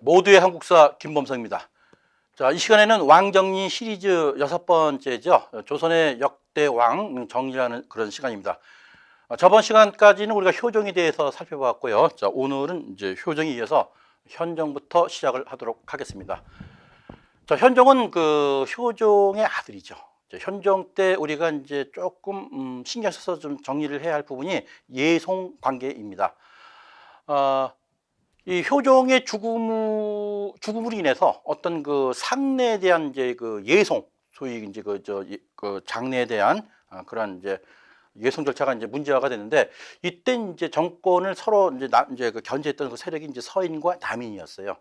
모두의 한국사 김범성입니다. 자, 이 시간에는 왕정리 시리즈 6번째죠. 조선의 역대 왕 정리하는 그런 시간입니다. 저번 시간까지는 우리가 효종에 대해서 살펴봤고요. 자, 오늘은 이제 효종에 이어서 현종부터 시작을 하도록 하겠습니다. 자, 현종은 그 효종의 아들이죠. 현종 때 우리가 이제 조금 신경 써서 좀 정리를 해야 할 부분이 예송 관계입니다. 이 효종의 죽음으로 인해서 어떤 그 상례에 대한 이제 그 예송, 소위 이제 그 장례에 대한 그런 이제 예송 절차가 이제 문제화가 됐는데, 이때 이제 정권을 서로 이제 그 견제했던 그 세력이 이제 서인과 남인이었어요.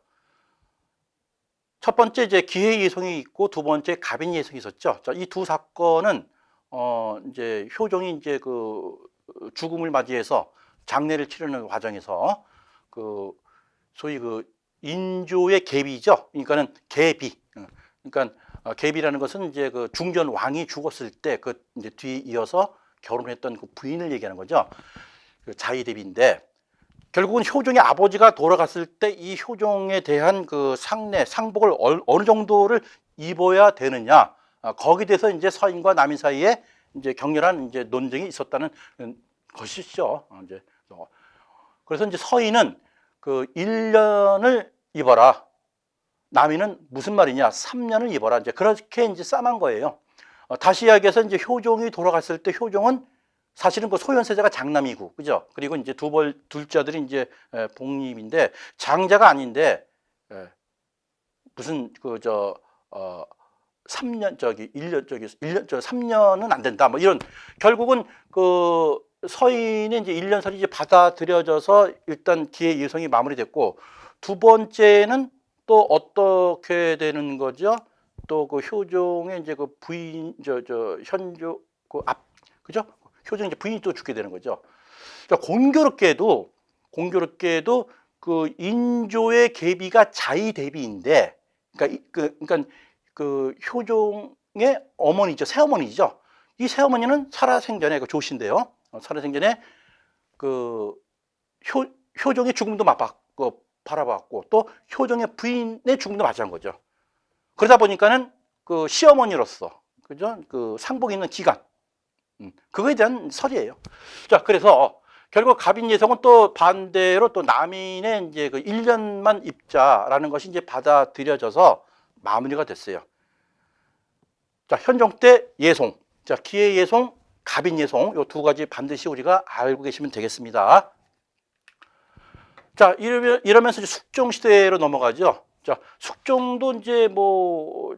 첫 번째 이제 기해 예송이 있고 두 번째 갑인 예송이 있었죠. 자, 이 두 사건은 이제 효종이 이제 그 죽음을 맞이해서 장례를 치르는 과정에서 그 소위 그 인조의 계비죠. 그러니까는 계비. 그러니까 계비라는 것은 이제 그 중전 왕이 죽었을 때 그 이제 뒤에 이어서 결혼했던 그 부인을 얘기하는 거죠. 그 자의대비인데, 결국은 효종의 아버지가 돌아갔을 때 이 효종에 대한 그 상례, 상복을 어느 정도를 입어야 되느냐, 거기에 대해서 이제 서인과 남인 사이에 이제 격렬한 이제 논쟁이 있었다는 것이죠. 이제 그래서 이제 서인은 그 1년을 입어라, 남인은 무슨 말이냐, 3년을 입어라, 이제 그렇게 이제 싸만 거예요. 다시 이야기해서 이제 효종이 돌아갔을 때 효종은 사실은 그 소현세자가 장남이고, 그죠? 그리고 이제 둘째 아들이 이제 복립인데, 장자가 아닌데, 무슨 3년 3년은 안 된다, 뭐 이런, 결국은 그 서인의 이제 1년설이 이제 받아들여져서 일단 기해 예송이 마무리됐고, 두 번째는 또 어떻게 되는 거죠? 또 그 효종의 이제 그 부인, 현조 그 그죠? 효종 이제 부인이 또 죽게 되는 거죠. 그러니까 공교롭게도 그 인조의 계비가 자의대비인데, 그러니까 그 효종의 어머니죠, 새어머니죠. 이 새어머니는 살아생전에 그 조씨인데요. 살아생전에 그 효종의 죽음도 바라봤고, 또 효종의 부인의 죽음도 맞이한 거죠. 그러다 보니까는 그 시어머니로서, 그죠? 그 상복이 있는 기간, 그거에 대한 설이에요. 자, 그래서 결국 갑인 예송은 또 반대로 또 남인의 이제 그 1년만 입자라는 것이 이제 받아들여져서 마무리가 됐어요. 자, 현종 때 예송, 자, 기해 예송, 갑인 예송, 요 두 가지 반드시 우리가 알고 계시면 되겠습니다. 자, 이러면서 이제 숙종 시대로 넘어가죠. 자, 숙종도 이제 뭐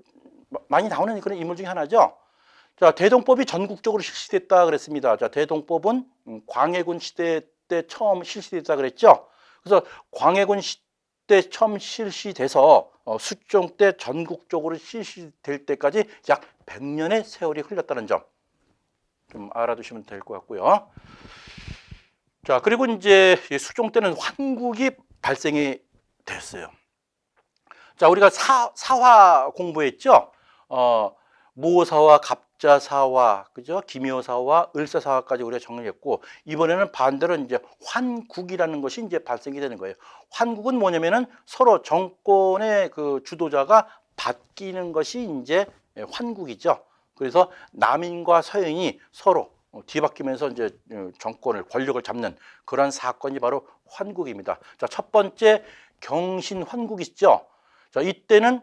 많이 나오는 그런 인물 중에 하나죠. 자, 대동법이 전국적으로 실시됐다 그랬습니다. 자, 대동법은 광해군 시대 때 처음 실시됐다 그랬죠. 그래서 광해군 시대 처음 실시돼서 숙종 때 전국적으로 실시될 때까지 약 100년의 세월이 흘렀다는 점 좀 알아두시면 될 것 같고요. 자, 그리고 이제 숙종 때는 환국이 발생이 됐어요. 자, 우리가 사화 공부했죠. 모사화, 갑자사화, 그죠? 기묘사화, 을사사화까지 우리가 정리했고, 이번에는 반대로 이제 환국이라는 것이 이제 발생이 되는 거예요. 환국은 뭐냐면은 서로 정권의 그 주도자가 바뀌는 것이 이제 환국이죠. 그래서 남인과 서인이 서로 뒤바뀌면서 이제 정권을, 권력을 잡는 그런 사건이 바로 환국입니다. 자, 첫 번째 경신환국이죠. 자, 이때는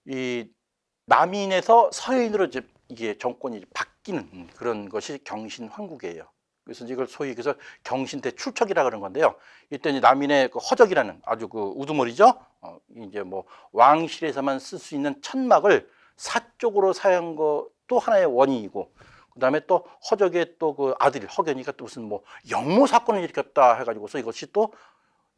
이 남인에서 서인으로 이제 이게 정권이 바뀌는 그런 것이 경신환국이에요. 그래서 이걸 소위 그래서 경신대출척이라 그런 건데요. 이때 이제 남인의 그 허적이라는 아주 그 우두머리죠. 이제 뭐 왕실에서만 쓸 수 있는 천막을 사적으로 사용한 것도 하나의 원인이고, 그다음에 또 허적의 또 그 아들 허견이가 또 무슨 뭐 영모 사건을 일으켰다 해가지고서 이것이 또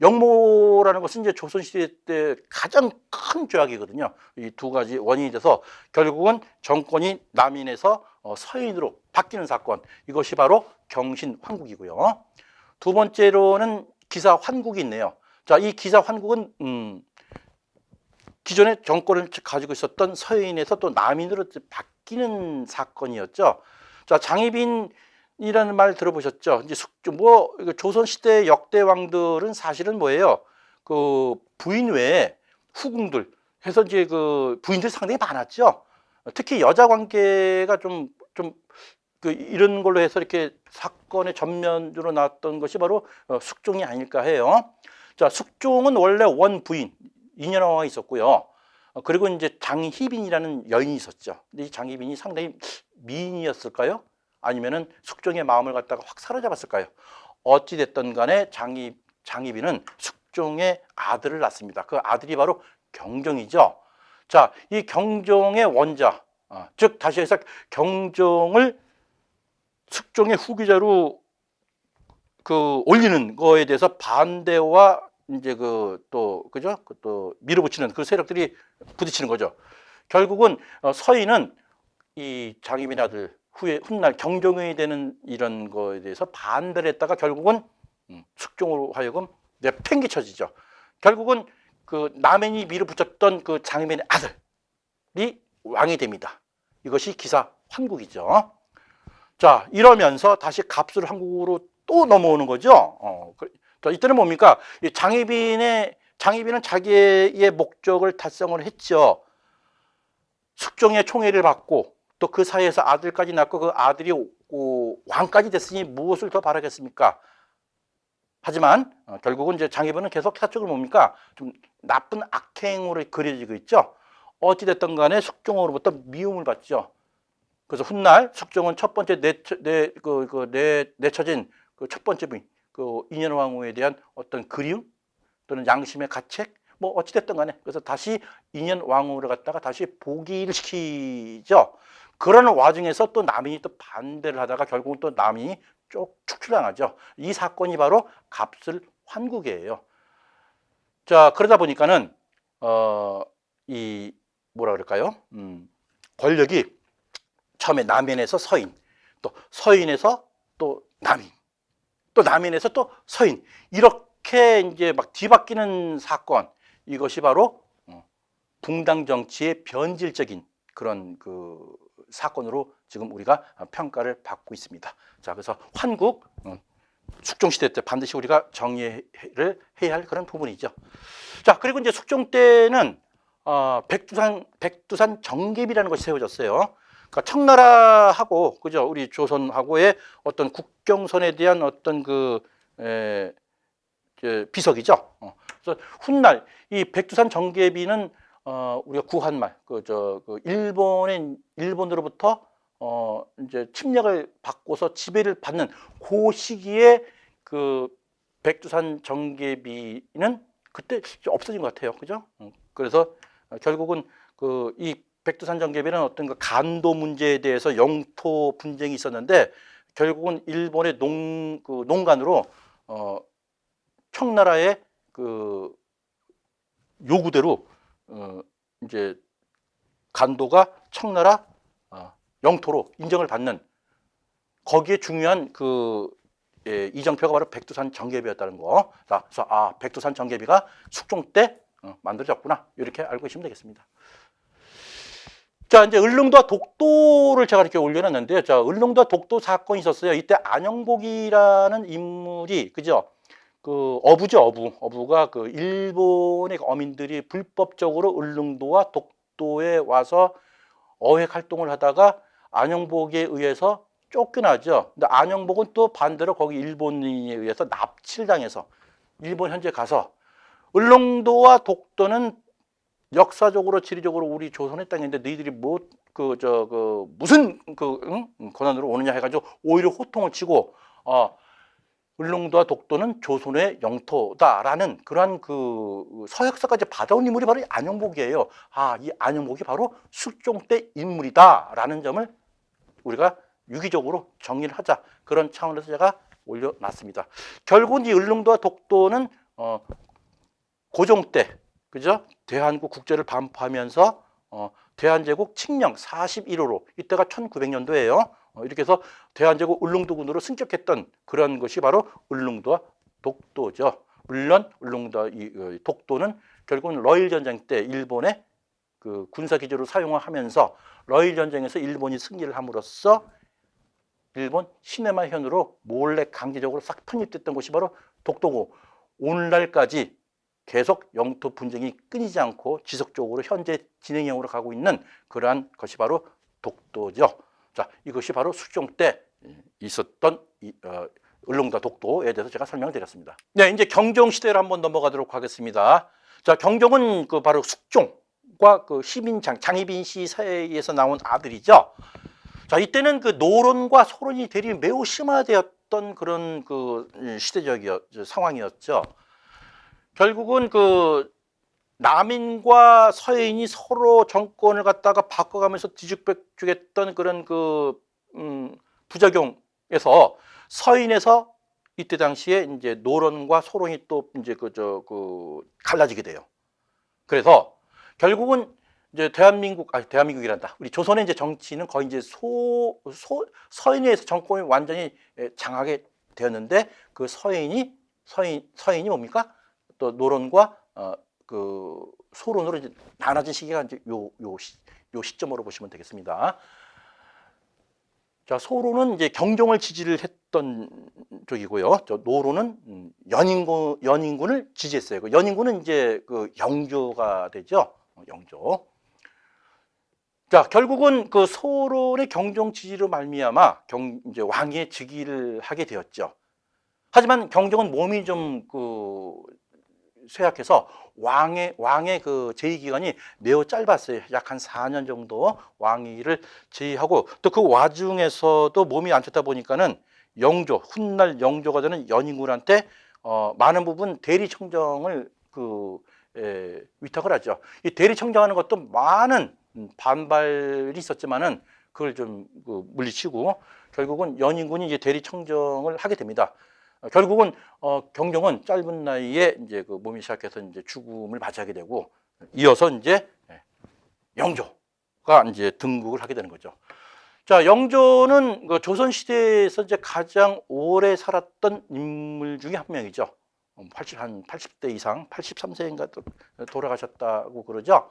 영모라는 것은 이제 조선시대 때 가장 큰 죄악이거든요. 이 두 가지 원인이 돼서 결국은 정권이 남인에서 서인으로 바뀌는 사건, 이것이 바로 경신환국이고요. 두 번째로는 기사환국이 있네요. 자, 이 기사환국은 기존의 정권을 가지고 있었던 서인에서 또 남인으로 바뀌는 사건이었죠. 자, 장희빈이라는 말 들어보셨죠? 이제 조선 시대 역대 왕들은 사실은 뭐예요? 그 부인 외에 후궁들 해서 이제 그 부인들이 상당히 많았죠. 특히 여자 관계가 좀 그 이런 걸로 해서 이렇게 사건의 전면으로 나왔던 것이 바로 숙종이 아닐까 해요. 자, 숙종은 원래 원부인 인현왕후가 있었고요. 그리고 이제 장희빈이라는 여인이 있었죠. 근데 이 장희빈이 상당히 미인이었을까요? 아니면은 숙종의 마음을 갖다가 확 사로잡았을까요? 어찌 됐든 간에 장희빈은 숙종의 아들을 낳습니다. 그 아들이 바로 경종이죠. 자, 이 경종의 원자, 즉 다시 해서 경종을 숙종의 후계자로 그 올리는 거에 대해서 반대와 이제 그죠? 또 밀어붙이는 그 세력들이 부딪히는 거죠. 결국은 서인은 이 장희빈 아들 후에 훗날 경종이 되는 이런 거에 대해서 반대를 했다가 결국은 숙종으로 하여금 내팽개쳐지죠. 결국은 그 남인이 밀어붙였던 그 장희빈의 아들이 왕이 됩니다. 이것이 기사 환국이죠. 자, 이러면서 다시 갑술 한국으로 또 넘어오는 거죠. 이때는 뭡니까? 장희빈은 자기의 목적을 달성을 했죠. 숙종의 총애를 받고 또 그 사이에서 아들까지 낳고 그 아들이 왕까지 됐으니 무엇을 더 바라겠습니까? 하지만 결국은 이제 장희빈은 계속 사적으로 뭡니까? 좀 나쁜 악행으로 그려지고 있죠. 어찌됐든 간에 숙종으로부터 미움을 받죠. 그래서 훗날 숙종은 첫 번째 내처진 그 첫 번째 부인, 그 인현왕후에 대한 어떤 그리움 또는 양심의 가책, 뭐 어찌됐든 간에 그래서 다시 인현왕후를 갖다가 다시 복위를 시키죠. 그런 와중에서 또 남인이 또 반대를 하다가 결국은 또 남인이 쭉 축출당하죠. 이 사건이 바로 갑술 환국이에요. 자, 그러다 보니까는 이 뭐라 그럴까요? 권력이 처음에 남인에서 서인, 또 서인에서 또 남인, 또 남인에서 또 서인, 이렇게 이제 막 뒤바뀌는 사건, 이것이 바로 붕당 정치의 변질적인 그런 그 사건으로 지금 우리가 평가를 받고 있습니다. 자, 그래서 환국 숙종 시대 때 반드시 우리가 정리를 해야 할 그런 부분이죠. 자, 그리고 이제 숙종 때는 백두산 정계비라는 것이 세워졌어요. 그러니까 청나라하고 그죠, 우리 조선하고의 어떤 국경선에 대한 어떤 비석이죠. 그래서 훗날 이 백두산 정계비는 우리가 구한말 일본으로부터 이제 침략을 받고서 지배를 받는 그 시기에 그 백두산 정계비는 그때 없어진 것 같아요. 그죠? 그래서 결국은 이 백두산 정계비는 어떤 그 간도 문제에 대해서 영토 분쟁이 있었는데 결국은 일본의 농간으로 청나라의 그 요구대로 이제 간도가 청나라 영토로 인정을 받는 거기에 중요한 이정표가 바로 백두산 정계비였다는 거. 자, 그래서 백두산 정계비가 숙종 때 만들어졌구나, 이렇게 알고 계시면 되겠습니다. 자, 이제 을릉도와 독도를 제가 이렇게 올려놨는데요. 자, 을릉도와 독도 사건이 있었어요. 이때 안영복이라는 인물이, 그죠? 그 어부죠, 어부가 그 일본의 어민들이 불법적으로 을릉도와 독도에 와서 어획 활동을 하다가 안영복에 의해서 쫓겨나죠. 근데 안영복은 또 반대로 거기 일본인에 의해서 납치를 당해서 일본 현지에 가서 을릉도와 독도는 역사적으로 지리적으로 우리 조선의 땅인데 너희들이 무슨 권한으로 오느냐 해가지고 오히려 호통을 치고 을릉도와 독도는 조선의 영토다라는 그러한 서약서까지 받아온 인물이 바로 안영복이에요. 이 안영복이 바로 숙종 때 인물이다라는 점을 우리가 유기적으로 정리를 하자, 그런 차원에서 제가 올려놨습니다. 결국은 이 을릉도와 독도는 고종 때, 그죠? 대한국 국제를 반포하면서 대한제국 칙령 41호로, 이때가 1900년도예요. 이렇게 해서 대한제국 울릉도군으로 승격했던 그런 것이 바로 을릉도와 독도죠. 물론 을릉도와 독도는 결국은 러일 전쟁 때 일본의 그 군사 기지로 사용을 하면서 러일 전쟁에서 일본이 승리를 함으로써 일본 시네마현으로 몰래 강제적으로 싹 편입됐던 곳이 바로 독도고, 오늘날까지 계속 영토 분쟁이 끊이지 않고 지속적으로 현재 진행형으로 가고 있는 그러한 것이 바로 독도죠. 자, 이것이 바로 숙종 때 있었던 을롱도와 독도에 대해서 제가 설명을 드렸습니다. 네, 이제 경종 시대로 한번 넘어가도록 하겠습니다. 자, 경종은 그 바로 숙종과 그 장희빈 씨 사이에서 나온 아들이죠. 자, 이때는 그 노론과 소론이 대립이 매우 심화되었던 그런 그 상황이었죠. 결국은 그 남인과 서인이 서로 정권을 갖다가 바꿔가면서 뒤죽박죽했던 그런 그 부작용에서 서인에서 이때 당시에 이제 노론과 소론이 또 이제 갈라지게 돼요. 그래서 결국은 이제 대한민국이란다. 우리 조선의 이제 정치는 거의 이제 서인에 의해서 정권이 완전히 장악이 되었는데 그 서인이 뭡니까? 또 노론과 그 소론으로 이제 나눠진 시기가 이제 요 시점으로 보시면 되겠습니다. 자, 소론은 이제 경종을 지지를 했던 쪽이고요. 저 노론은 연인군을 지지했어요. 그 연인군은 이제 그 영조가 되죠. 영조. 자, 결국은 그 소론의 경종 지지로 말미암아 이제 왕위에 즉위를 하게 되었죠. 하지만 경종은 몸이 좀 쇠약해서 왕의 그 재위 기간이 매우 짧았어요. 약 한 4년 정도 왕위를 재위하고 또 그 와중에서도 몸이 안 좋다 보니까는 훗날 영조가 되는 연인군한테 많은 부분 대리청정을 위탁을 하죠. 이 대리청정하는 것도 많은 반발이 있었지만은 그걸 좀 물리치고 결국은 연인군이 이제 대리청정을 하게 됩니다. 결국은 경종은 짧은 나이에 이제 그 몸이 시작해서 이제 죽음을 맞이하게 되고 이어서 이제 영조가 이제 등극을 하게 되는 거죠. 자, 영조는 그 조선 시대에서 이제 가장 오래 살았던 인물 중에 한 명이죠. 한 80대 이상, 83세인가 돌아가셨다고 그러죠.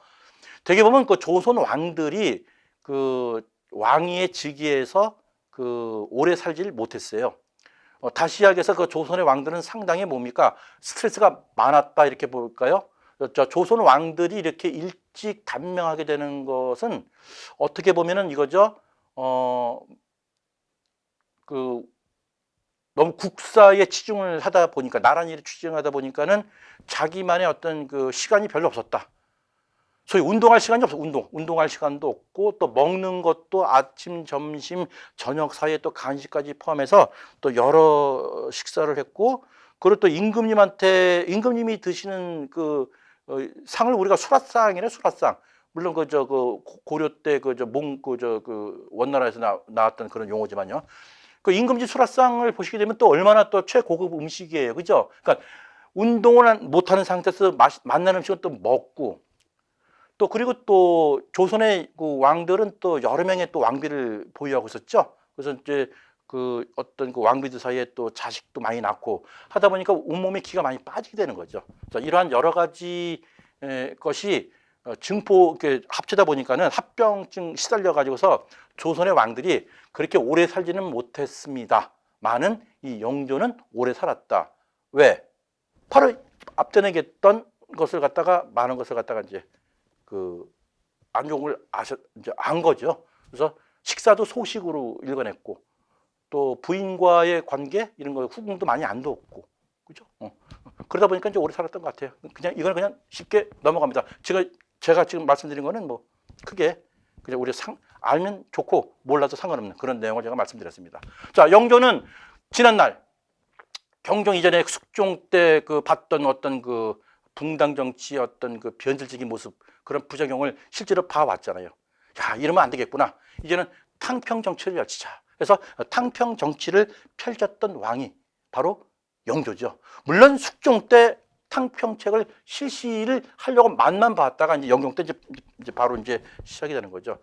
되게 보면 그 조선 왕들이 그 왕위에 즉위해서 그 오래 살지를 못했어요. 다시 이야기해서 그 조선의 왕들은 상당히 뭡니까? 스트레스가 많았다 이렇게 볼까요? 조선 왕들이 이렇게 일찍 단명하게 되는 것은 어떻게 보면은 이거죠. 너무 국사에 치중을 하다 보니까 나란 일에 치중하다 보니까는 자기만의 어떤 그 시간이 별로 없었다. 소위 운동할 시간이 없어. 운동할 시간도 없고 또 먹는 것도 아침, 점심, 저녁 사이에 또 간식까지 포함해서 또 여러 식사를 했고 그리고 또 임금님이 드시는 그 상을 우리가 수라상이래. 수라상. 물론 고려 때 원나라에서 나왔던 그런 용어지만요. 그 임금님 수라상을 보시게 되면 또 얼마나 또 최고급 음식이에요. 그죠? 그러니까 운동을 못하는 상태에서 맛난 음식은 또 먹고 또 그리고 또 조선의 그 왕들은 또 여러 명의 또 왕비를 보유하고 있었죠. 그래서 이제 그 어떤 그 왕비들 사이에 또 자식도 많이 낳고 하다 보니까 온몸에 기가 많이 빠지게 되는 거죠. 자, 이러한 여러 가지 것이 이렇게 합치다 보니까는 합병증 시달려 가지고서 조선의 왕들이 그렇게 오래 살지는 못했습니다만은 이 영조는 오래 살았다. 왜? 바로 앞전에 얘기했던 것을 갖다가 많은 것을 갖다가 이제 안종을 이제 안 거죠. 그래서 식사도 소식으로 읽어냈고 또 부인과의 관계 이런 거 후궁도 많이 안 뒀고 그죠? 그러다 보니까 이제 오래 살았던 것 같아요. 이건 그냥 쉽게 넘어갑니다. 제가 지금 말씀드린 거는 뭐 크게 그냥 우리 알면 좋고 몰라도 상관없는 그런 내용을 제가 말씀드렸습니다. 자, 영조는 지난날 경종 이전에 숙종 때 봤던 어떤 그 붕당 정치의 어떤 그 변질적인 모습 그런 부작용을 실제로 봐왔잖아요. 야, 이러면 안 되겠구나. 이제는 탕평 정치를 펼치자. 그래서 탕평 정치를 펼쳤던 왕이 바로 영조죠. 물론 숙종 때 탕평책을 실시를 하려고 맛만 봤다가 이제 영종 때 이제 바로 이제 시작이 되는 거죠.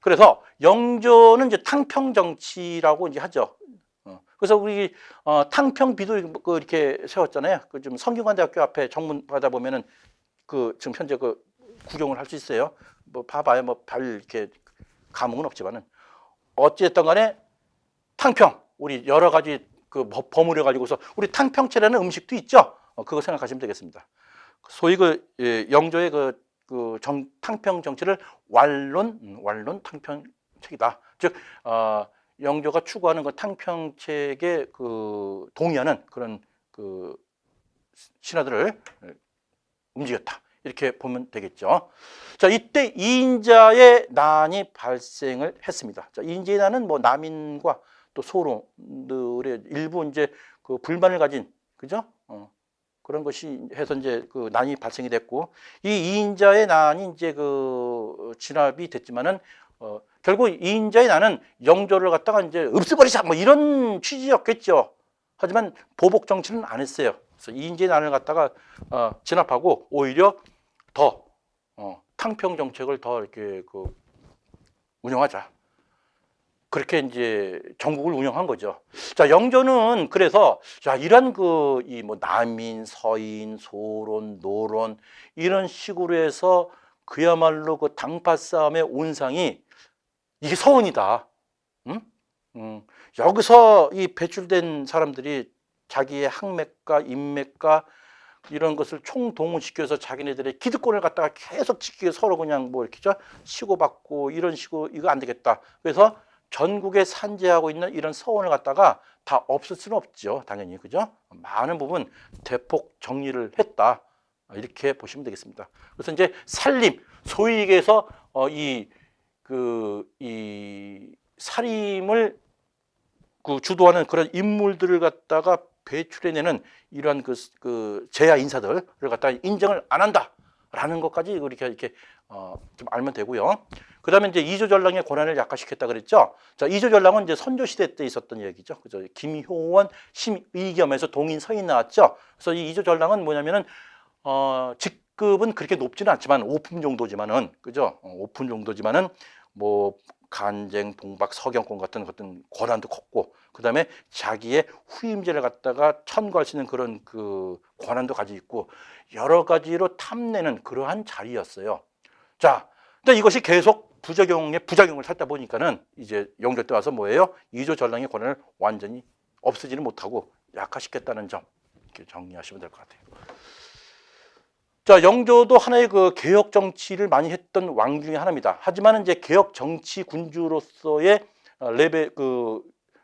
그래서 영조는 이제 탕평 정치라고 이제 하죠. 그래서 우리 탕평비도 이렇게 세웠잖아요. 그 좀 성균관대학교 앞에 정문 가다 보면은 지금 현재 구경을 할 수 있어요. 뭐 봐봐요. 뭐 별 이렇게 감흥은 없지만은 어찌됐든 간에 탕평 우리 여러 가지 버무려 가지고서 우리 탕평채라는 음식도 있죠. 그거 생각하시면 되겠습니다. 소위 영조의 탕평 정치를 완론 탕평책이다. 즉 영조가 추구하는 그 탕평책에 동의하는 그런 신하들을 움직였다. 이렇게 보면 되겠죠. 자, 이때 이인자의 난이 발생을 했습니다. 자, 이인자의 난은 뭐 남인과 또 소론들의 일부 이제 불만을 가진, 그죠? 그런 것이 해서 이제 난이 발생이 됐고, 이 이인자의 난이 이제 진압이 됐지만은 결국 이인자의 난은 영조를 갖다가 이제 없애버리자 뭐 이런 취지였겠죠. 하지만 보복 정치는 안 했어요. 그래서 이인자의 난을 갖다가 진압하고 오히려 더 탕평 정책을 더 이렇게 운영하자. 그렇게 이제 전국을 운영한 거죠. 자, 영조는 그래서 자, 이런 이 뭐 남인, 서인, 소론, 노론 이런 식으로 해서 그야말로 당파 싸움의 온상이 이게 서원이다. 여기서 이 배출된 사람들이 자기의 학맥과 인맥과 이런 것을 총동원시켜서 자기네들의 기득권을 갖다가 계속 지키기 위해 서로 그냥 뭐 이렇게 치고받고 이런 식으로 이거 안 되겠다. 그래서 전국에 산재하고 있는 이런 서원을 갖다가 다 없앨 수는 없죠. 당연히. 그죠? 많은 부분 대폭 정리를 했다. 이렇게 보시면 되겠습니다. 그래서 이제 살림, 소위 얘기해서 이 살림을 주도하는 그런 인물들을 갖다가 배출해내는 이러한 제야 인사들을 갖다가 인정을 안 한다라는 것까지 이렇게 좀 알면 되고요. 그 다음에 이제 이조전랑의 권한을 약화시켰다 그랬죠. 자, 이조전랑은 이제 선조시대 때 있었던 얘기죠. 그죠? 김효원, 심의겸에서 동인 서인 나왔죠. 그래서 이 이조전랑은 뭐냐면은, 직급은 그렇게 높지는 않지만, 오품 정도지만은, 그죠? 오품 정도지만은, 뭐, 간쟁, 봉박, 서경권 같은 권한도 컸고, 그 다음에 자기의 후임제를 갖다가 천거할 수 있는 그런 권한도 가지고 있고, 여러 가지로 탐내는 그러한 자리였어요. 자, 근데 이것이 계속 부작용을 찾다 보니까는 이제 영조 때 와서 뭐예요? 이조전랑의 권한을 완전히 없애지는 못하고 약화시켰다는 점, 이렇게 정리하시면 될 것 같아요. 자, 영조도 하나의 개혁 정치를 많이 했던 왕 중에 하나입니다. 하지만 이제 개혁 정치 군주로서의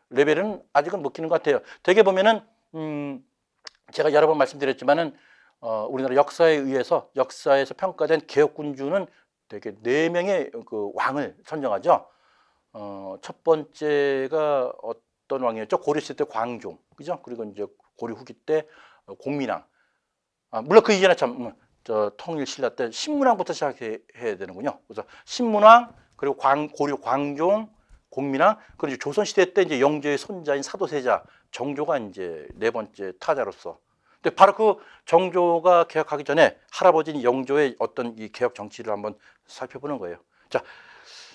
레벨은 아직은 못 끼는 것 같아요. 되게 보면은, 제가 여러 번 말씀드렸지만은, 우리나라 역사에서 평가된 개혁 군주는 되게 4명의 왕을 선정하죠. 첫 번째가 어떤 왕이었죠? 고려시대 때 광종, 그죠? 그리고 이제 고려 후기 때 공민왕. 물론 그 이전에 통일신라 때 신문왕부터 시작해야 되는군요. 그래서 신문왕, 그리고 고려 광종, 공민왕, 그리고 조선시대 때 이제 영조의 손자인 사도세자 정조가 이제 4번째 타자로서. 근데 바로 정조가 개혁하기 전에 할아버지인 영조의 어떤 이 개혁 정치를 한번 살펴보는 거예요. 자,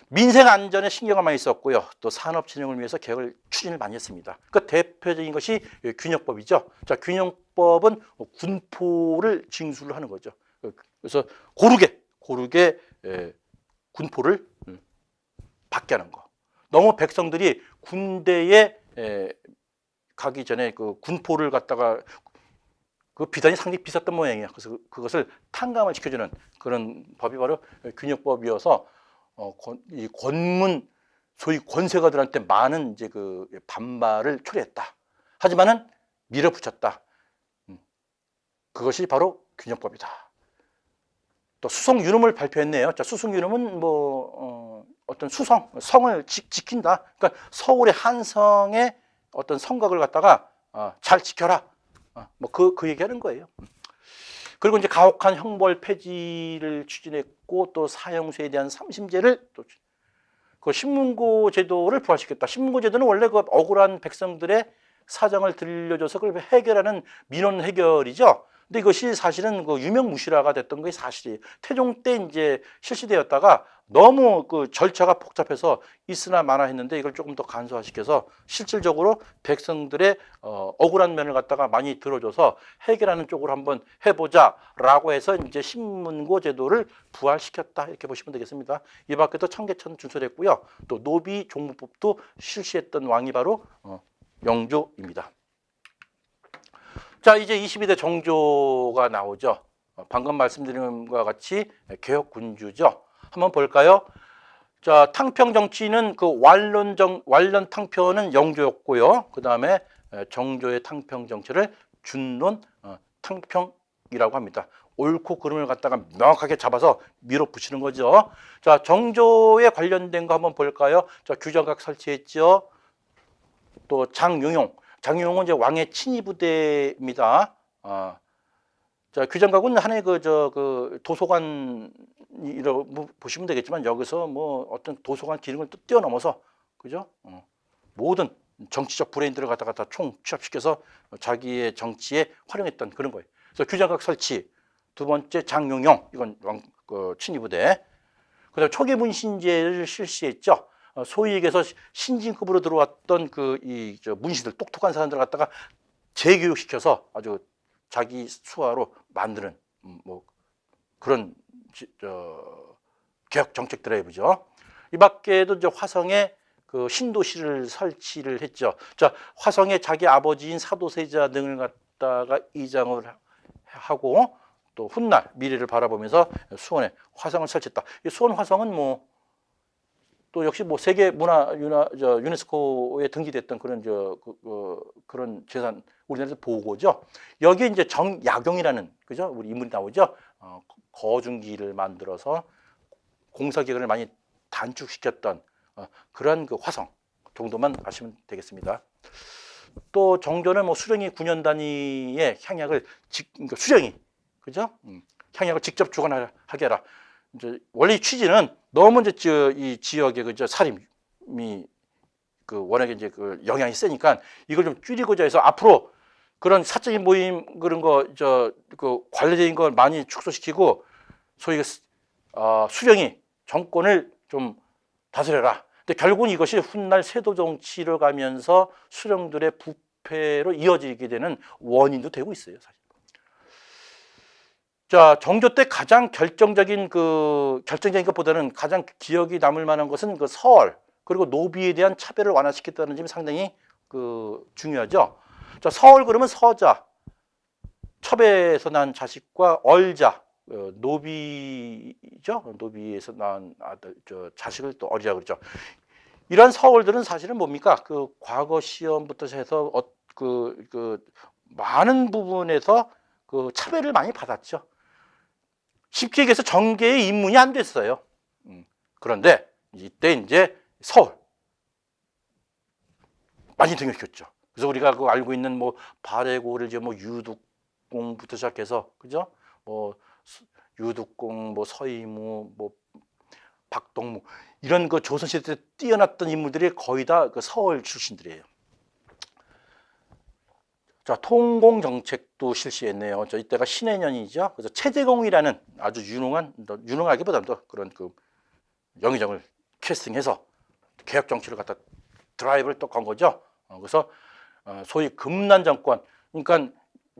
민생 안전에 신경을 많이 썼고요. 또 산업 진흥을 위해서 개혁을 추진을 많이 했습니다. 그 대표적인 것이 균형법이죠. 자, 균형법은 군포를 징수를 하는 거죠. 그래서 고르게 군포를 받게 하는 거. 너무 백성들이 군대에 가기 전에 군포를 갖다가 비단이 상당히 비쌌던 모양이에요. 그래서 그것을 탕감을 시켜주는 그런 법이 바로 균형법이어서 이 권문 소위 권세가들한테 많은 이제 반발을 초래했다. 하지만은 밀어붙였다. 그것이 바로 균형법이다. 또 수성유능을 발표했네요. 자, 수성유능은 어떤 성을 지킨다. 그러니까 서울의 한성의 어떤 성곽을 갖다가 잘 지켜라. 그 얘기하는 거예요. 그리고 이제 가혹한 형벌 폐지를 추진했고, 또 사형수에 대한 삼심제를 또 신문고 제도를 부활시켰다. 신문고 제도는 원래 억울한 백성들의 사정을 들려줘서 그걸 해결하는 민원 해결이죠. 근데 이것이 사실은 유명무실화가 됐던 것이 사실이에요. 태종 때 이제 실시되었다가 너무 절차가 복잡해서 있으나 마나 했는데 이걸 조금 더 간소화시켜서 실질적으로 백성들의 억울한 면을 갖다가 많이 들어줘서 해결하는 쪽으로 한번 해보자라고 해서 이제 신문고 제도를 부활시켰다, 이렇게 보시면 되겠습니다. 이 밖에도 청계천 준설했고요. 또 노비 종무법도 실시했던 왕이 바로 영조입니다. 자, 이제 22대 정조가 나오죠. 방금 말씀드린 것과 같이 개혁 군주죠. 한번 볼까요? 자, 탕평 정치는 그 완론 탕평은 영조였고요. 그 다음에 정조의 탕평 정치를 준론 탕평이라고 합니다. 옳고 그름을 갖다가 명확하게 잡아서 밀어붙이는 거죠. 자, 정조에 관련된 거 한번 볼까요? 자, 규정각 설치했죠. 또 장용용은 이제 왕의 친위 부대입니다. 자, 규정각은 하나의 그 도서관이라고 보시면 되겠지만 여기서 뭐 어떤 도서관 기능을 또 뛰어넘어서 그죠? 모든 정치적 브레인들을 갖다가 다 총취합시켜서 자기의 정치에 활용했던 그런 거예요. 그래서 규정각 설치. 두 번째 장용용, 이건 친위 부대. 그다음 초기 문신제를 실시했죠. 소위 얘기해서 신진급으로 들어왔던 문신들, 똑똑한 사람들 갖다가 재교육시켜서 아주 자기 수하로 만드는 뭐 그런 개혁 정책 드라이브죠. 이 밖에도 이제 화성에 그 신도시를 설치를 했죠. 자, 화성에 자기 아버지인 사도세자 등을 갖다가 이장을 하고 또 훗날 미래를 바라보면서 수원에 화성을 설치했다. 이 수원 화성은 뭐 또 역시 뭐 세계 유네스코에 등기됐던 그런 그런 재산 우리나라에서 보고죠. 여기에 이제 정약용이라는 그죠? 우리 인물이 나오죠. 거중기를 만들어서 공사 기간을 많이 단축시켰던 그런 그 화성 정도만 아시면 되겠습니다. 또 정조는 뭐 수령이 9년 단위의 향약을 수령이 그죠? 향약을 직접 주관하게 하라. 이제 원래 이 취지는 너무 이제 이 지역의 그저 살림이 그 워낙에 이제 그 영향이 세니까 이걸 좀 줄이고자 해서 앞으로 그런 사적인 모임 그런 거 그 관례적인 걸 많이 축소시키고 소위 수령이 정권을 좀 다스려라. 근데 결국은 이것이 훗날 세도 정치로 가면서 수령들의 부패로 이어지게 되는 원인도 되고 있어요, 사실. 자, 정조 때 가장 결정적인 것보다는 가장 기억이 남을 만한 것은 그 서얼 그리고 노비에 대한 차별을 완화시켰다는 점이 상당히 중요하죠. 자, 서얼 그러면 서자, 첩에서 난 자식과 얼자, 노비죠. 노비에서 난 아들, 자식을 또 어리라 그러죠. 이런 서얼들은 사실은 뭡니까? 그 과거 시험부터 해서 많은 부분에서 그 차별을 많이 받았죠. 쉽게 얘기해서 정계의 입문이 안 됐어요. 그런데 이때 이제 서울 많이 등용시켰죠. 그래서 우리가 그 알고 있는 뭐 발해고를 이제 뭐 유득공부터 시작해서 그죠? 뭐 유득공, 뭐 서이무, 뭐 박동무 이런 그 조선시대 때 뛰어났던 인물들이 거의 다 그 서울 출신들이에요. 자, 통공 정책도 실시했네요. 저 이때가 신해년이죠. 그래서 최재공이라는 아주 유능하기보다도 그런 그 영의정을 캐스팅해서 개혁 정치를 갖다 드라이브를 또 건 거죠. 그래서 소위 금난 정권. 그러니까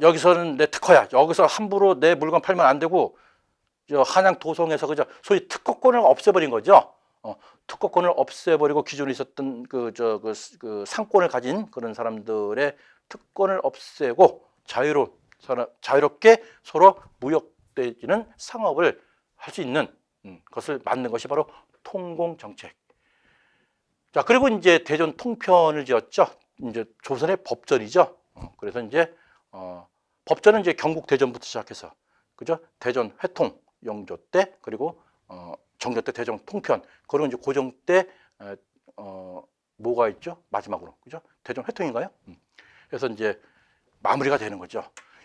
여기서는 내 특허야. 여기서 함부로 내 물건 팔면 안 되고 한양 도성에서 그죠. 소위 특허권을 없애버린 거죠. 특허권을 없애버리고 기존에 있었던 그 상권을 가진 그런 사람들의 특권을 없애고 자유롭게 서로 무역되지는 상업을 할 수 있는 것을 만든 것이 바로 통공정책. 자, 그리고 이제 대전 통편을 지었죠. 이제 조선의 법전이죠. 그래서 이제 법전은 이제 경국 대전부터 시작해서 그죠? 대전 회통 영조 때 그리고 정조 때 대전 통편 그리고 이제 고종 때 뭐가 있죠? 마지막으로 그죠? 대전 회통인가요? 그래서 이제 마무리가 되는 거죠.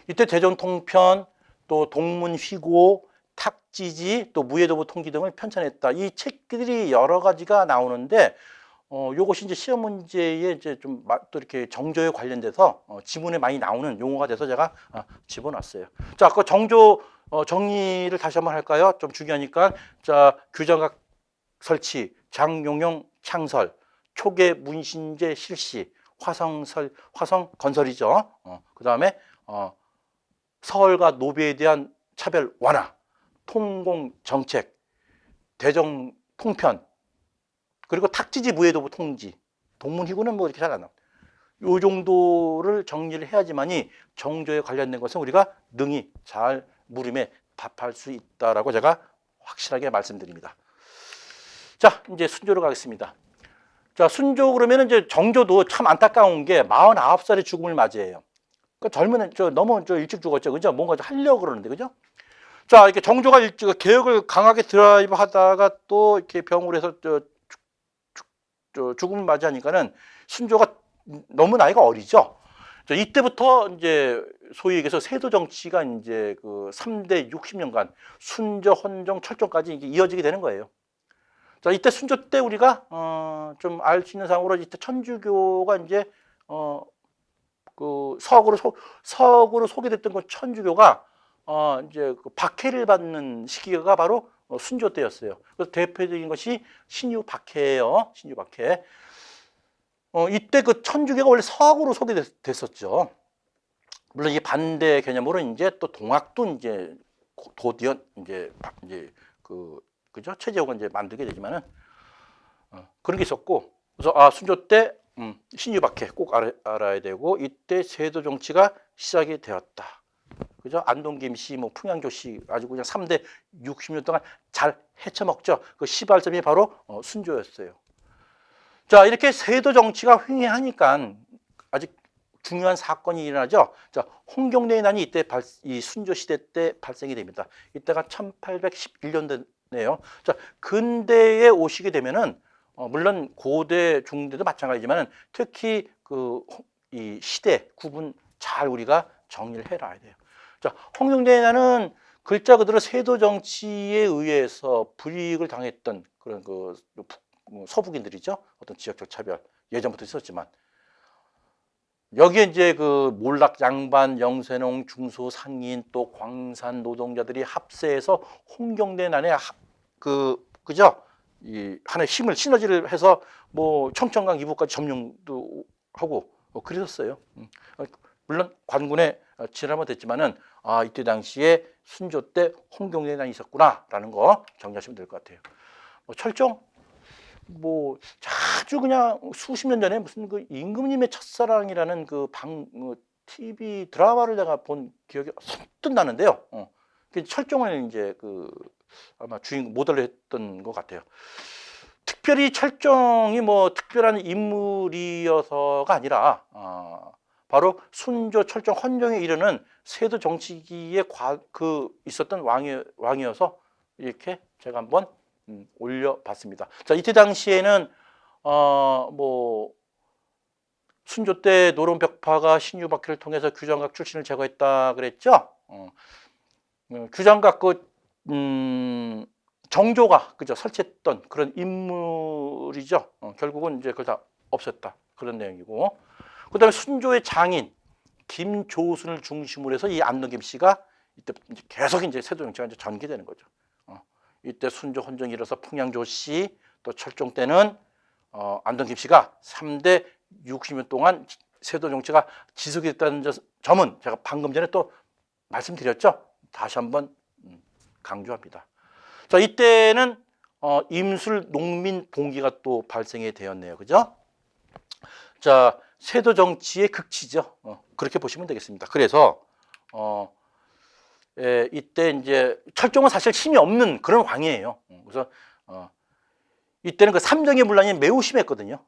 이때 대전 통편, 또 동문휘고, 탁지지, 또 무예도부 통기 등을 편찬했다. 이 책들이 여러 가지가 나오는데, 요것이 이제 시험 문제에 이제 좀 또 이렇게 정조에 관련돼서 지문에 많이 나오는 용어가 돼서 제가 집어놨어요. 자, 그 정조 정리를 다시 한번 할까요? 좀 중요하니까. 자, 규정각 설치, 장용용 창설, 초계 문신제 실시, 화성 건설이죠. 그 다음에 서울과 노비에 대한 차별 완화, 통공 정책, 대정 통편, 그리고 탁지지 무예도부 통지, 동문희구는 뭐 이렇게 잘 안 나와. 요 정도를 정리를 해야지만이 정조에 관련된 것은 우리가 능히 잘 물음에 밥할 수 있다라고 제가 확실하게 말씀드립니다. 자, 이제 순조로 가겠습니다. 자, 순조 그러면 이제 정조도 참 안타까운 게 49살의 죽음을 맞이해요. 그러니까 젊은 너무 일찍 죽었죠, 그죠? 뭔가 좀 하려고 그러는데, 그죠? 자, 이렇게 정조가 개혁을 강하게 드라이브 하다가 또 이렇게 병으로 해서 죽음을 맞이하니까는 순조가 너무 나이가 어리죠. 자, 이때부터 이제 소위 얘기해서 세도 정치가 이제 그 3대 60년간 순조, 헌정, 철종까지 이어지게 되는 거예요. 자, 이때 순조 때 우리가 좀 알 수 있는 상으로 이때 천주교가 이제 그 서구로 소개됐던 그 천주교가 이제 그 박해를 받는 시기가 바로 순조 때였어요. 그래서 대표적인 것이 신유 박해예요. 신유 박해. 이때 그 천주교가 원래 서구로 소개됐었죠. 물론 이 반대 개념으로 이제 또 동학도 이제 도디언 이제 그죠? 최재호가 이제 만들게 되지만은 그런 게 있었고, 그래서 순조 때 신유 박해 꼭 알아야 되고, 이때 세도 정치가 시작이 되었다. 그죠? 안동 김씨, 뭐 풍양조 씨 아주 그냥 3대 60년 동안 잘 헤쳐먹죠. 그 시발점이 바로 순조였어요. 자, 이렇게 세도 정치가 횡행하니까 아직 중요한 사건이 일어나죠. 자, 홍경래의 난이 이때 이 순조 시대 때 발생이 됩니다. 이때가 1811년도네요. 자, 근대에 오시게 되면은 물론 고대, 중대도 마찬가지지만은 특히 이 시대 구분 잘 우리가 정리를 해놔야 돼요. 자, 홍경래의 난은 글자 그대로 세도 정치에 의해서 불이익을 당했던 그런 서북인들이죠. 어떤 지역적 차별 예전부터 있었지만 여기에 이제 그 몰락 양반, 영세농, 중소 상인 또 광산 노동자들이 합세해서 홍경래 난에 그죠? 이 하나의 힘을 시너지를 해서 뭐 청천강 이북까지 점령도 하고 그랬었어요. 물론 관군의 진압은 됐지만은 이때 당시에 순조 때 홍경래 난이 있었구나라는 거 정리하시면 될 것 같아요. 철종 뭐 아주 그냥 수십 년 전에 무슨 그 임금님의 첫사랑이라는 TV 드라마를 내가 본 기억이 선뜻 나는데요. 철종을 이제 아마 주인공 모델로 했던 것 같아요. 특별히 철종이 뭐 특별한 인물이어서가 아니라 바로 순조, 철종, 헌정에 이르는 세도 정치기에 있었던 왕이어서 이렇게 제가 한번 올려봤습니다. 자, 이때 당시에는 뭐 순조 때 노론벽파가 신유박해를 통해서 규장각 출신을 제거했다 그랬죠. 규장각 정조가 그죠 설치했던 그런 인물이죠. 결국은 이제 그걸 다 없앴다 그런 내용이고, 그다음에 순조의 장인 김조순을 중심으로 해서 이 안동 김씨가 이때 이제 계속 이제 세도 정치가 이제 전개되는 거죠. 이때 순조 헌정이 일어서 풍양조 씨, 또 철종 때는 안동 김씨가 3대 60년 동안 세도 정치가 지속이 됐다는 점은 제가 방금 전에 또 말씀드렸죠. 다시 한번 강조합니다. 자, 이때는 임술 농민 봉기가 또 발생이 되었네요. 그죠? 자, 세도 정치의 극치죠. 그렇게 보시면 되겠습니다. 그래서 이때 이제 철종은 사실 힘이 없는 그런 왕이에요. 그래서 이때는 그 삼정의 문란이 매우 심했거든요.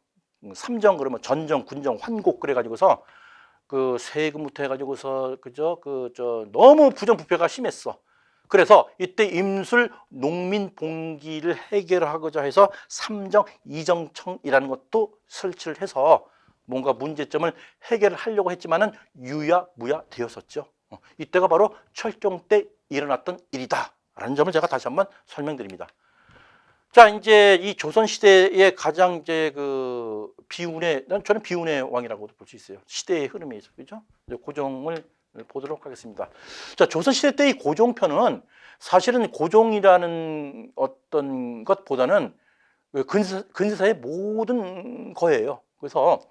삼정 그러면 전정, 군정, 환곡 그래가지고서 그 세금부터 해가지고서 그죠 너무 부정부패가 심했어. 그래서 이때 임술 농민 봉기를 해결하고자 해서 삼정 이정청이라는 것도 설치를 해서 뭔가 문제점을 해결을 하려고 했지만은 유야무야 되었었죠. 이때가 바로 철종 때 일어났던 일이다라는 점을 제가 다시 한번 설명드립니다. 자, 이제 이 조선 시대의 가장 이제 저는 비운의 왕이라고도 볼 수 있어요. 시대의 흐름에 있어, 그죠? 고종을 보도록 하겠습니다. 자, 조선 시대 때 이 고종편은 사실은 고종이라는 어떤 것보다는 근세사의 모든 거예요. 그래서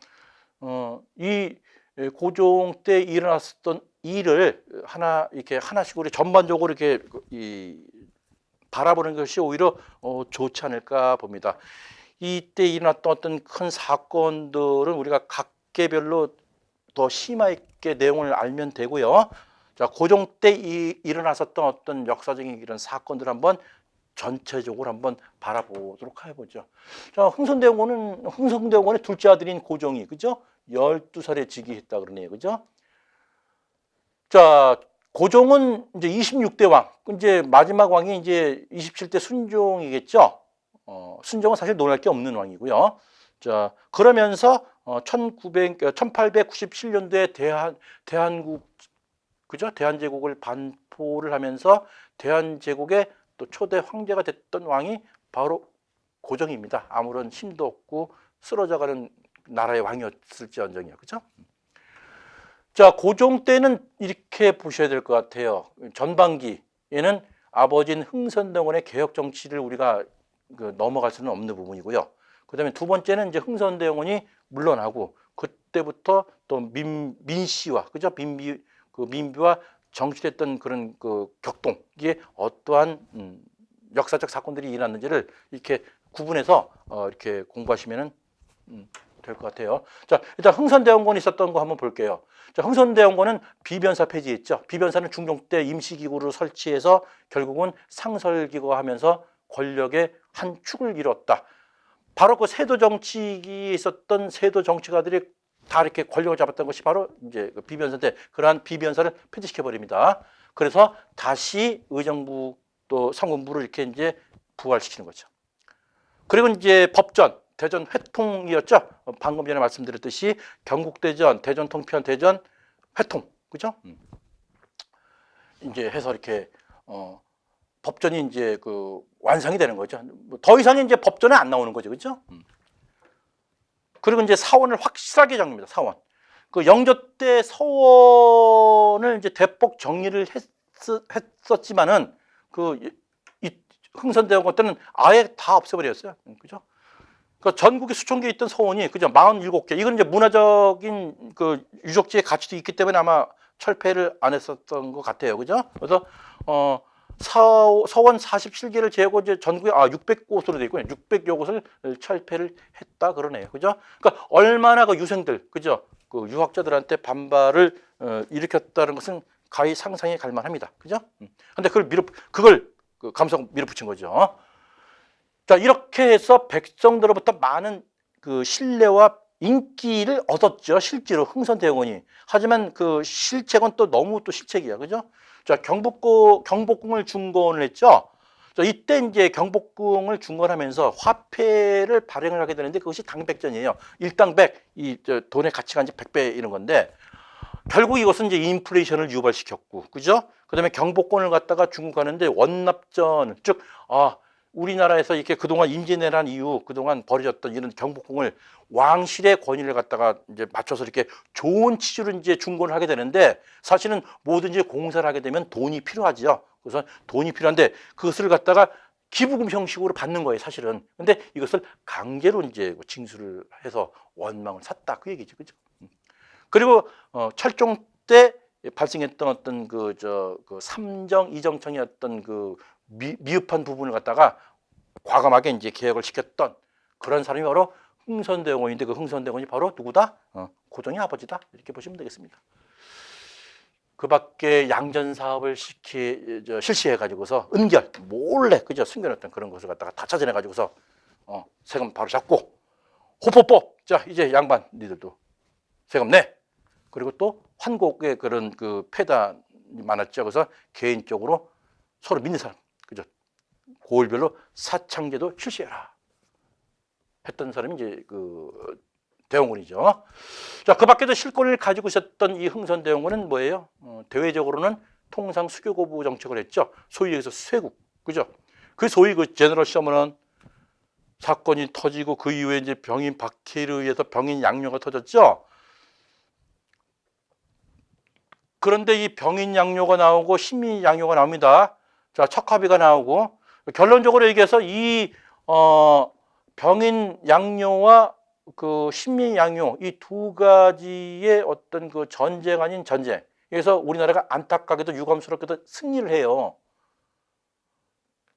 이 고종 때 일어났었던 일을 이렇게 하나씩 전반적으로 이렇게 바라보는 것이 오히려 좋지 않을까 봅니다. 이때 일어났던 어떤 큰 사건들은 우리가 각 개별로 더 심화 있게 내용을 알면 되고요. 자, 고종 때 일어났었던 어떤 역사적인 이런 사건들 한번 전체적으로 한번 바라보도록 해보죠. 자, 흥선대원군의 둘째 아들인 고종이, 그죠? 12살에 즉위했다 그러네요. 그죠? 자, 고종은 이제 26대 왕, 이제 마지막 왕이 이제 27대 순종이겠죠? 순종은 사실 논할 게 없는 왕이고요. 자, 그러면서 1897년도에 대한국, 그죠? 대한제국을 반포를 하면서 대한제국의 또 초대 황제가 됐던 왕이 바로 고종입니다. 아무런 힘도 없고 쓰러져가는 나라의 왕이었을지언정이요. 그죠? 자, 고종 때는 이렇게 보셔야 될 것 같아요. 전반기에는 아버지인 흥선대원의 개혁 정치를 우리가 넘어갈 수는 없는 부분이고요. 그다음에 두 번째는 이제 흥선대원이 물러나고 그때부터 또 민씨와 그죠? 민비와 정치됐던 그런 그 격동, 이게 어떠한 역사적 사건들이 일어났는지를 이렇게 구분해서 이렇게 공부하시면은 될 것 같아요. 자, 일단 흥선대원군이 있었던 거 한번 볼게요. 자, 흥선대원군은 비변사 폐지했죠. 비변사는 중종 때 임시기구를 설치해서 결국은 상설기구하면서 권력의 한 축을 이뤘다. 바로 그 세도 정치기에 있었던 세도 정치가들이 다 이렇게 권력을 잡았던 것이 바로 이제 그 비변사인데, 그러한 비변사를 폐지시켜 버립니다. 그래서 다시 의정부 또 상군부를 이렇게 이제 부활시키는 거죠. 그리고 이제 법전, 대전 회통이었죠. 방금 전에 말씀드렸듯이 경국대전, 대전 통편, 대전 회통, 그죠? 이제 해서 이렇게 법전이 이제 그 완성이 되는 거죠. 더 이상 이제 법전에 안 나오는 거죠, 그죠? 그리고 이제 사원을 확실하게 정립니다. 사원. 그 영조 때 서원을 이제 대폭 정리를 했었지만은 흥선대원군 때는 아예 다 없애버렸어요. 그죠? 그 전국에 수천 개 있던 서원이 그죠? 47개. 이건 이제 문화적인 그 유적지의 가치도 있기 때문에 아마 철폐를 안 했었던 것 같아요. 그죠? 그래서 서원 47개를 제외하고 이제 전국에 600곳으로 되어 있군요. 600여 곳을 철폐를 했다 그러네요. 그죠? 그러니까 얼마나 그 유생들, 그죠? 그 유학자들한테 반발을 일으켰다는 것은 가히 상상이 갈 만합니다. 그죠? 근데 그걸 감성 밀어붙인 거죠. 자, 이렇게 해서 백성들로부터 많은 그 신뢰와 인기를 얻었죠. 실제로 흥선대원군이. 하지만 그 실책은 또 너무 또 실책이야. 그죠? 자, 경복궁을 중건을 했죠. 자, 이때 이제 경복궁을 중건하면서 화폐를 발행을 하게 되는데 그것이 당백전이에요. 일당 100, 돈의 가치가 이제 100배 이런 건데 결국 이것은 이제 인플레이션을 유발시켰고, 그죠? 그 다음에 경복궁을 갖다가 중국하는데 원납전, 즉, 우리나라에서 이렇게 그동안 임진왜란 이후 그동안 벌어졌던 이런 경복궁을 왕실의 권위를 갖다가 이제 맞춰서 이렇게 좋은 치주로 이제 중건을 하게 되는데 사실은 뭐든지 공사를 하게 되면 돈이 필요하지요. 그래서 돈이 필요한데 그것을 갖다가 기부금 형식으로 받는 거예요, 사실은. 근데 이것을 강제로 이제 징수를 해서 원망을 샀다. 그 얘기죠. 그죠? 그리고 철종 때 발생했던 어떤 그 삼정 이정청이었던 그 미흡한 부분을 갖다가 과감하게 이제 개혁을 시켰던 그런 사람이 바로 흥선대원군인데 그 흥선대원군이 바로 누구다? 고종의 아버지다. 이렇게 보시면 되겠습니다. 그 밖에 양전 사업을 실시해 가지고서 은결 몰래 그죠? 숨겨놨던 그런 것을 갖다가 다 찾아내 가지고서 세금 바로 잡고 호포법. 자, 이제 양반 니들도 세금 내. 그리고 또 환곡의 그런 그 폐단이 많았죠. 그래서 개인적으로 서로 믿는 사람, 그죠? 고을별로 사창제도 실시해라 했던 사람이 이제 그 대원군이죠. 자, 그 밖에도 실권을 가지고 있었던 이 흥선대원군은 뭐예요? 대외적으로는 통상 수교고부 정책을 했죠. 소위 여기서 쇄국, 그죠? 그 소위 그 제너럴 셔먼 사건이 터지고 그 이후에 이제 병인 박해를 의해서 병인 양요가 터졌죠. 그런데 이 병인 양요가 나오고 신민 양요가 나옵니다. 자, 척합의가 나오고 결론적으로 얘기해서 이 병인 양요와 그 신민 양요 이 두 가지의 어떤 그 전쟁 아닌 전쟁. 그래서 우리나라가 안타깝게도 유감스럽게도 승리를 해요.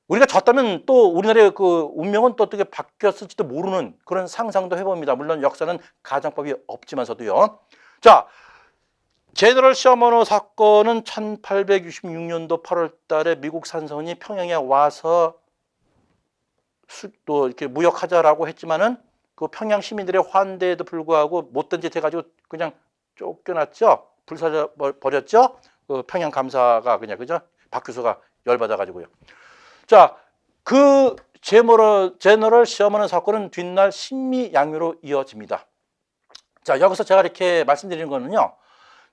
우리가 졌다면 또 우리나라의 그 운명은 또 어떻게 바뀌었을지도 모르는 그런 상상도 해봅니다. 물론 역사는 가정법이 없지만서도요. 자, 제너럴 셔먼호 사건은 1866년도 8월 달에 미국 산선이 평양에 와서 또 이렇게 무역하자라고 했지만은 그 평양 시민들의 환대에도 불구하고 못된 짓 해가지고 그냥 쫓겨났죠. 불사져 버렸죠. 그 평양 감사가 그냥 그죠. 박 교수가 열받아가지고요. 자, 그 제너럴 셔먼호 사건은 뒷날 신미양요로 이어집니다. 자, 여기서 제가 이렇게 말씀드리는 거는요.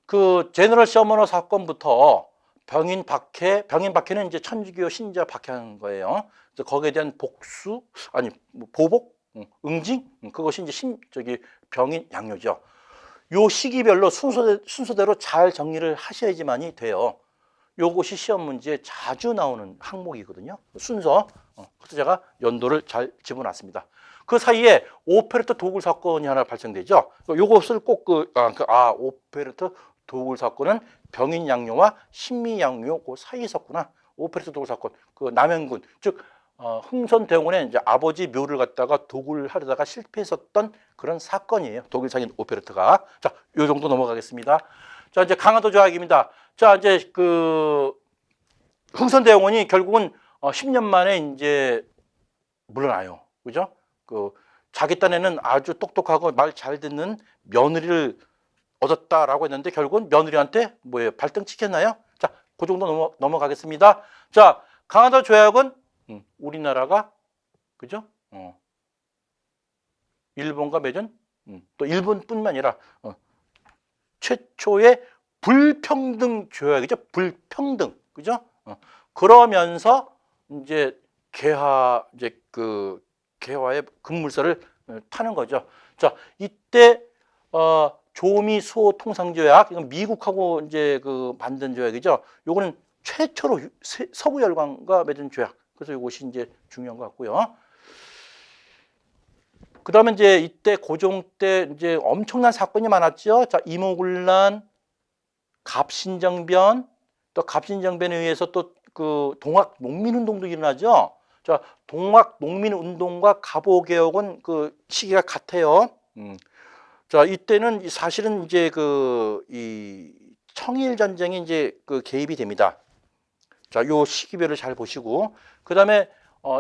그 제너럴 셔먼호 사건부터 병인 박해는 이제 천주교 신자 박해한 거예요. 그래서 거기에 대한 복수 아니 보복 응징 그것이 이제 병인 양요죠. 요 시기별로 순서대로 잘 정리를 하셔야지만이 돼요. 요것이 시험 문제에 자주 나오는 항목이거든요. 순서. 그래서 제가 연도를 잘 집어놨습니다. 그 사이에 오페레트 도굴 사건이 하나 발생되죠. 요것을 꼭 오페레트 도굴 사건은 병인 양요와 신미 양요 그 사이에 있었구나. 오페레트 도굴 사건. 그 남양군 즉 흥선대원의 이제 아버지 묘를 갖다가 도굴하려다가 실패했었던 그런 사건이에요. 독일상인 오페레트가. 자, 요 정도 넘어가겠습니다. 자, 이제 강화도 조약입니다. 자, 이제 그 흥선대원이 결국은 10년 만에 이제 물러나요. 그죠? 그 자기 딴에는 아주 똑똑하고 말 잘 듣는 며느리를 얻었다라고 했는데 결국은 며느리한테 뭐예요? 발등 찍혔나요? 자, 그 정도 넘어가겠습니다. 자, 강화도 조약은 우리나라가 그죠? 일본과 맺은 또 일본뿐만 아니라 최초의 불평등 조약이죠. 불평등 그죠? 그러면서 이제 개화의 급물살을 타는 거죠. 자, 이때 조미 수호 통상조약 이건 미국하고 이제 그 만든 조약이죠. 요거는 최초로 서부 열강과 맺은 조약. 그래서 이것이 이제 중요한 것 같고요. 그 다음에 이제 이때 고종 때 이제 엄청난 사건이 많았죠. 자, 이모군란, 갑신정변, 또 갑신정변에 의해서 또 그 동학 농민운동도 일어나죠. 자, 동학 농민운동과 갑오개혁은 그 시기가 같아요. 자, 이때는 사실은 이제 이 청일 전쟁이 이제 그 개입이 됩니다. 자, 요 시기별을 잘 보시고, 그 다음에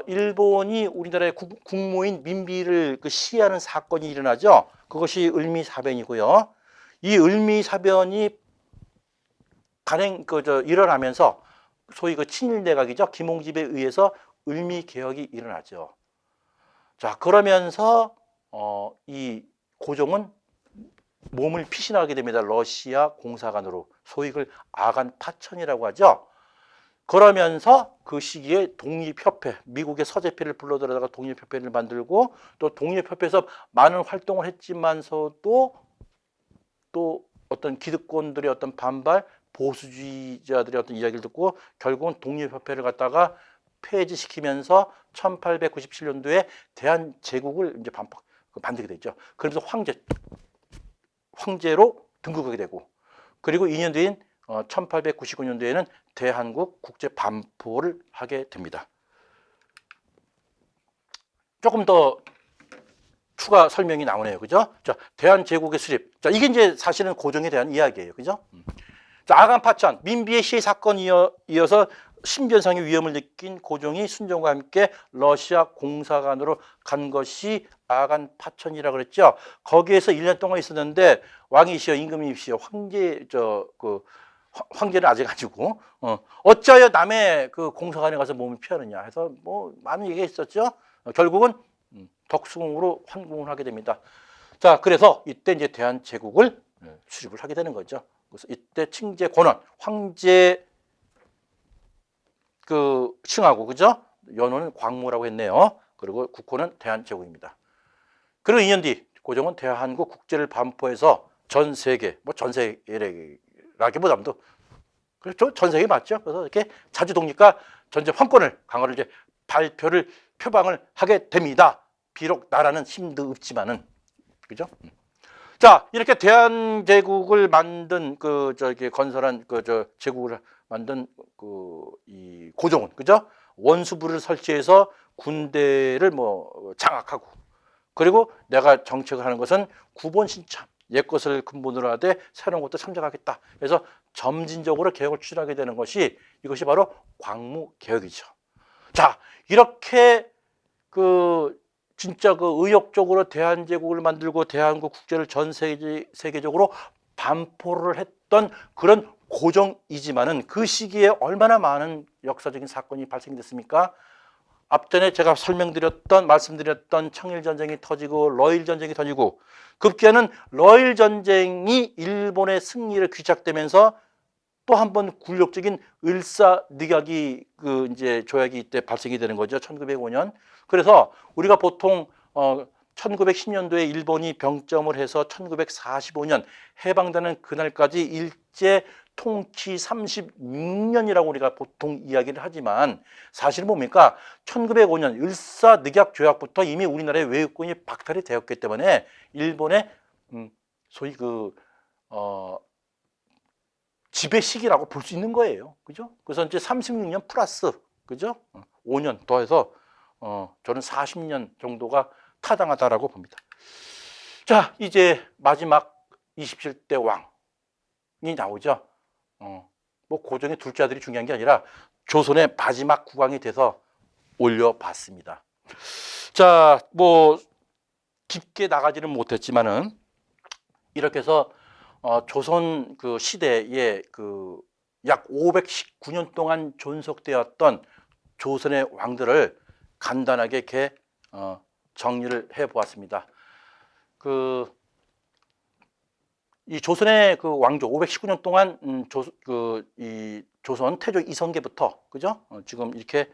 일본이 우리나라의 국모인 민비를 그 시해하는 사건이 일어나죠. 그것이 을미사변이고요. 이 을미사변이 일어나면서 소위 그 친일 내각이죠. 김홍집에 의해서 을미개혁이 일어나죠. 자, 그러면서 이 고종은 몸을 피신하게 됩니다. 러시아 공사관으로. 소위 그 아간 파천이라고 하죠. 그러면서 그 시기에 독립협회, 미국의 서재필을 불러들여다가 독립협회를 만들고 또 독립협회에서 많은 활동을 했지만서도 또 어떤 기득권들의 어떤 반발, 보수주의자들의 어떤 이야기를 듣고 결국은 독립협회를 갖다가 폐지시키면서 1897년도에 대한제국을 이제 만들게 되죠. 그러면서 황제로 등극하게 되고 그리고 2년 뒤인 1899년도에는 대한국 국제 반포를 하게 됩니다. 조금 더 추가 설명이 나오네요. 그죠? 자, 대한제국의 수립. 자, 이게 이제 사실은 고종에 대한 이야기예요. 그죠? 자, 아간 파천, 민비의 시해 사건이 이어서 신변상의 위험을 느낀 고종이 순종과 함께 러시아 공사관으로 간 것이 아간 파천이라고 그랬죠. 거기에서 1년 동안 있었는데 왕이시여 임금이시여 황제는 아직 아니고 어찌하여 남의 그 공사관에 가서 몸을 피하느냐 해서 뭐 많은 얘기가 있었죠. 결국은 덕수궁으로 환궁을 하게 됩니다. 자, 그래서 이때 이제 대한제국을 수립을 하게 되는 거죠. 그래서 이때 칭제 권원, 황제 칭하고 그죠? 연호는 광무라고 했네요. 그리고 국호는 대한제국입니다. 그리고 2년 뒤 고종은 대한국 국제를 반포해서 전 세계, 뭐 전 세계라기보다도 그렇죠, 전 세계 맞죠? 그래서 이렇게 자주 독립과 전제 황권을 강화를 이제 표방을 하게 됩니다. 비록 나라는 힘도 없지만은 그죠? 자, 이렇게 대한제국을 만든 건설한 제국을 만든 이 고종은 그죠? 원수부를 설치해서 군대를 뭐 장악하고 그리고 내가 정책을 하는 것은 구본신참 옛 것을 근본으로 하되 새로운 것도 창작하겠다. 그래서 점진적으로 개혁을 추진하게 되는 것이 이것이 바로 광무개혁이죠. 자, 이렇게 그 진짜 그 의욕적으로 대한제국을 만들고 대한민국 국제를 전 세계적으로 반포를 했던 그런 고정이지만은 그 시기에 얼마나 많은 역사적인 사건이 발생이 됐습니까? 앞전에 제가 말씀드렸던 청일전쟁이 터지고 러일전쟁이 터지고 급기야는 러일전쟁이 일본의 승리를 귀착되면서 또 한 번 굴욕적인 을사늑약이 그 이제 조약이 이때 발생이 되는 거죠. 1905년. 그래서 우리가 보통 1910년도에 일본이 병점을 해서 1945년 해방되는 그날까지 일제 통치 36년이라고 우리가 보통 이야기를 하지만 사실은 뭡니까? 1905년 을사늑약 조약부터 이미 우리나라의 외교권이 박탈이 되었기 때문에 일본의 소위 지배 시기라고 볼 수 있는 거예요. 그죠? 그래서 이제 36년 플러스, 그죠? 5년 더해서 저는 40년 정도가 타당하다라고 봅니다. 자, 이제 마지막 27대 왕이 나오죠. 뭐 고종의 둘째 아들이 중요한 게 아니라 조선의 마지막 국왕이 돼서 올려봤습니다. 자, 뭐 깊게 나가지는 못했지만은 이렇게 해서 조선 그 시대에 그 약 519년 동안 존속되었던 조선의 왕들을 간단하게 이렇게 정리를 해보았습니다. 이 조선의 그 왕조 519년 동안 이 조선 태조 이성계부터 그죠? 지금 이렇게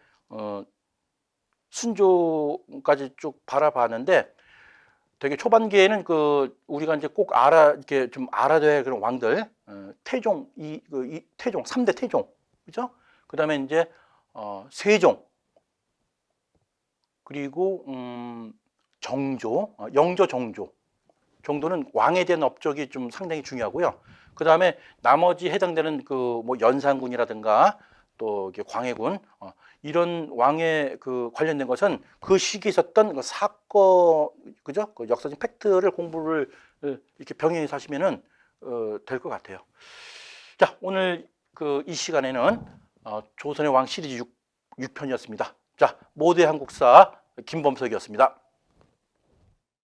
순조까지 쭉 바라봤는데 되게 초반기에는 우리가 이제 꼭 이렇게 좀 알아둬야 할 그런 왕들, 태종, 태종, 3대 태종, 그죠? 그 다음에 이제, 세종, 그리고, 정조, 영조 정조 정도는 왕에 대한 업적이 좀 상당히 중요하고요. 그 다음에 나머지 해당되는 뭐 연산군이라든가 또 광해군, 이런 왕에 관련된 것은 그 시기에 있었던 그 사건, 그죠? 그 역사적 팩트를 공부를 이렇게 병행해서 하시면은 될 것 같아요. 자, 오늘 이 시간에는 조선의 왕 시리즈 6편이었습니다. 자, 모두의 한국사 김범석이었습니다.